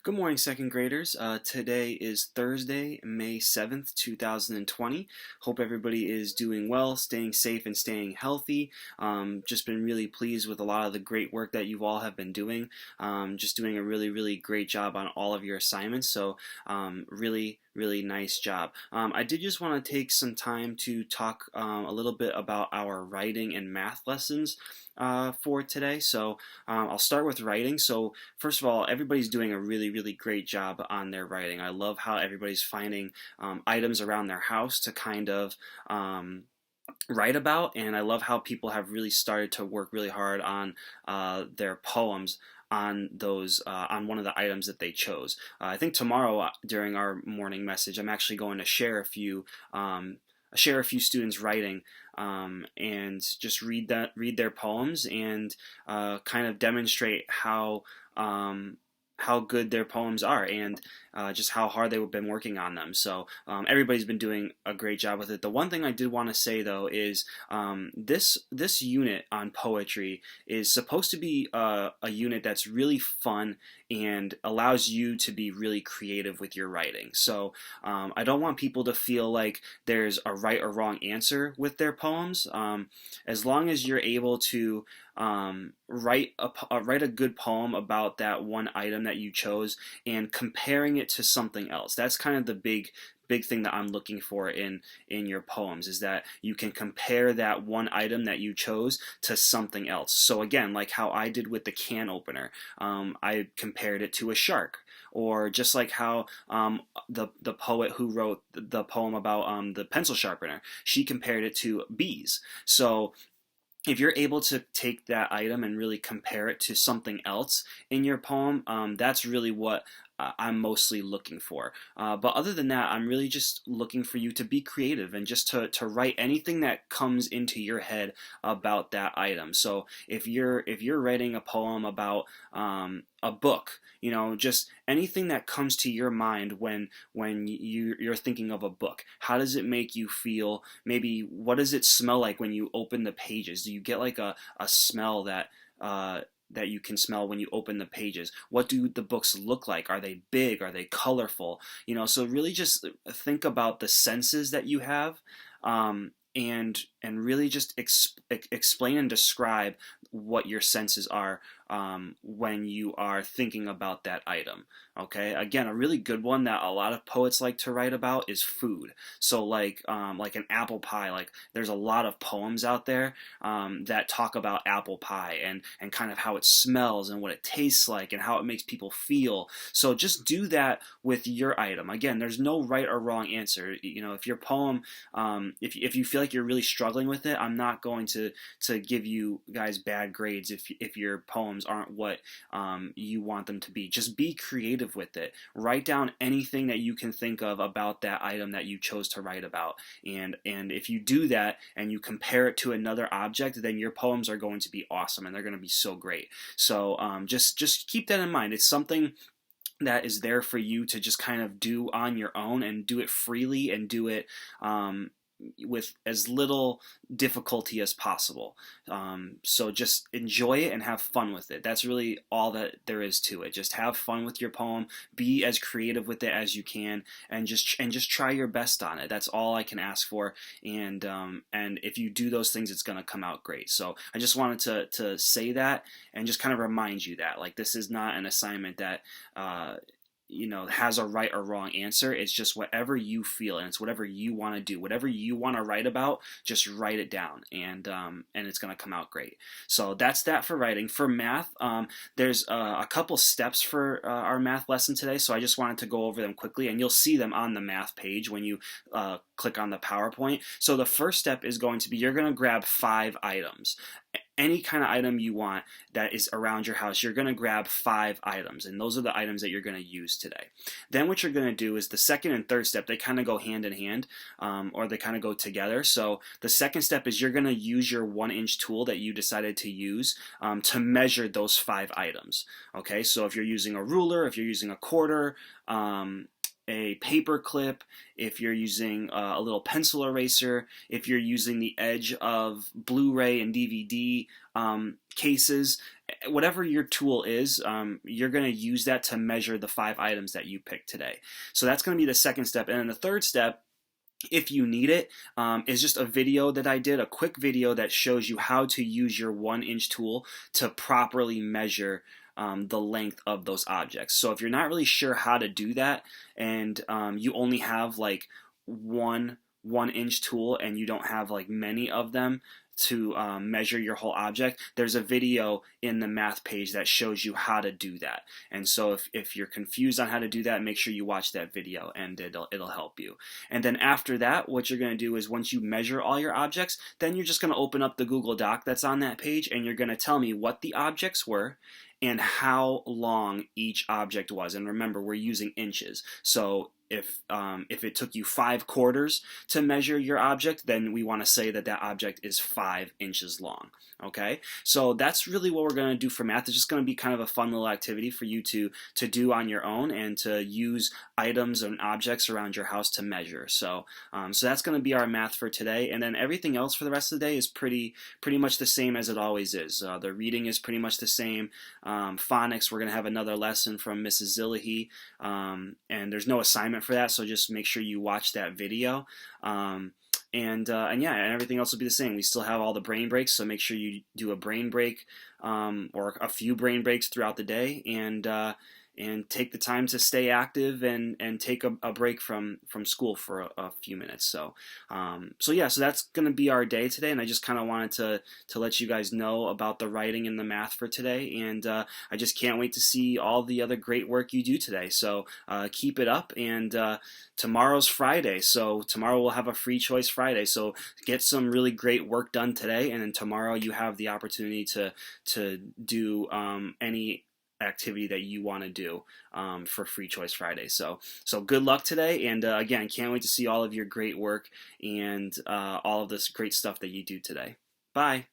Good morning, second graders. Today is Thursday, May 7th, 2020. Hope everybody is doing well, staying safe, and staying healthy. Just been really pleased with a lot of the great work that you all have been doing. Just doing a really great job on all of your assignments. So, really nice job. I did just want to take some time to talk a little bit about our writing and math lessons for today. So, I'll start with writing. So, first of all, everybody's doing a really great job on their writing. I love how everybody's finding items around their house to kind of write about, and I love how people have really started to work really hard on their poems on those on one of the items that they chose. I think tomorrow during our morning message, I'm actually going to share a few students writing and just read their poems and kind of demonstrate how good their poems are and just how hard they've been working on them. So everybody's been doing a great job with it. The one thing I did want to say though is this unit on poetry is supposed to be a unit that's really fun and allows you to be really creative with your writing. So I don't want people to feel like there's a right or wrong answer with their poems. As long as you're able to write a good poem about that one item that you chose and comparing it to something else. That's kind of the big thing that I'm looking for in your poems, is that you can compare that one item that you chose to something else. So again, like how I did with the can opener, I compared it to a shark. Or just like how the poet who wrote the poem about the pencil sharpener, she compared it to bees. So if you're able to take that item and really compare it to something else in your poem, that's really what I'm mostly looking for. But other than that, I'm really just looking for you to be creative and just to write anything that comes into your head about that item. So if you're writing a poem about a book, just anything that comes to your mind when you're thinking of a book. How does it make you feel? Maybe what does it smell like when you open the pages? Do you get like a smell that you can smell when you open the pages? What do the books look like? Are they big? Are they colorful? So really just think about the senses that you have, and really just explain and describe what your senses are when you are thinking about that item. Okay, again, a really good one that a lot of poets like to write about is food. So like an apple pie. Like there's a lot of poems out there that talk about apple pie and kind of how it smells and what it tastes like and how it makes people feel. So just do that with your item. Again, there's no right or wrong answer. If your poem, if you feel like you're really struggling with it, I'm not going to give you guys bad grades if your poems aren't what you want them to be. Just be creative with it. Write down anything that you can think of about that item that you chose to write about. And if you do that and you compare it to another object, then your poems are going to be awesome and they're going to be so great. So just keep that in mind. It's something that is there for you to just kind of do on your own and do it freely and do it with as little difficulty as possible. So just enjoy it and have fun with it. That's really all that there is to it. Just have fun with your poem, be as creative with it as you can, and just try your best on it. That's all I can ask for. And if you do those things, it's going to come out great. So I just wanted to say that and just kind of remind you that like this is not an assignment that has a right or wrong answer. It's just whatever you feel, and it's whatever you want to do, whatever you want to write about. Just write it down, and it's going to come out great. So that's that for writing. For math, there's a couple steps for our math lesson today. So I just wanted to go over them quickly, and you'll see them on the math page when you click on the PowerPoint. So the first step is going to be you're going to grab 5 items. Any kind of item you want that is around your house, you're going to grab 5 items, and those are the items that you're going to use today. Then what you're going to do is the second and third step, they kind of go hand in hand, or they kind of go together. So the second step is you're going to use your 1-inch tool that you decided to use to measure those 5 items. Okay, so if you're using a ruler, if you're using a quarter, a paper clip, if you're using a little pencil eraser, if you're using the edge of Blu-ray and DVD cases, whatever your tool is, you're going to use that to measure the 5 items that you picked today. So that's going to be the second step. And then the third step, if you need it, is just a video that I did, a quick video that shows you how to use your 1-inch tool to properly measure the length of those objects. So if you're not really sure how to do that, and you only have like one 1-inch tool and you don't have like many of them to measure your whole object, there's a video in the math page that shows you how to do that. And so if you're confused on how to do that, make sure you watch that video, and it'll help you. And then after that, what you're going to do is, once you measure all your objects, then you're just going to open up the Google Doc that's on that page, and you're going to tell me what the objects were and how long each object was. And remember, we're using inches. So if it took you 5 quarters to measure your object, then we want to say that that object is 5 inches long. Okay, so that's really what we're going to do for math. It's just going to be kind of a fun little activity for you to do on your own, and to use items and objects around your house to measure. So so that's going to be our math for today, and then everything else for the rest of the day is pretty much the same as it always is. The reading is pretty much the same. Phonics, we're going to have another lesson from Mrs. Zillahy, and there's no assignment for that, so just make sure you watch that video. And yeah, and everything else will be the same. We still have all the brain breaks, so make sure you do a brain break or a few brain breaks throughout the day, and take the time to stay active, and take a break from school for a few minutes. So so yeah, so that's going to be our day today, and I just kind of wanted to let you guys know about the writing and the math for today, and I just can't wait to see all the other great work you do today. So keep it up, and tomorrow's Friday, so tomorrow we'll have a free choice Friday, so get some really great work done today, and then tomorrow you have the opportunity to do any activity that you want to do for Free Choice Friday. So good luck today, and again, can't wait to see all of your great work and all of this great stuff that you do today. Bye.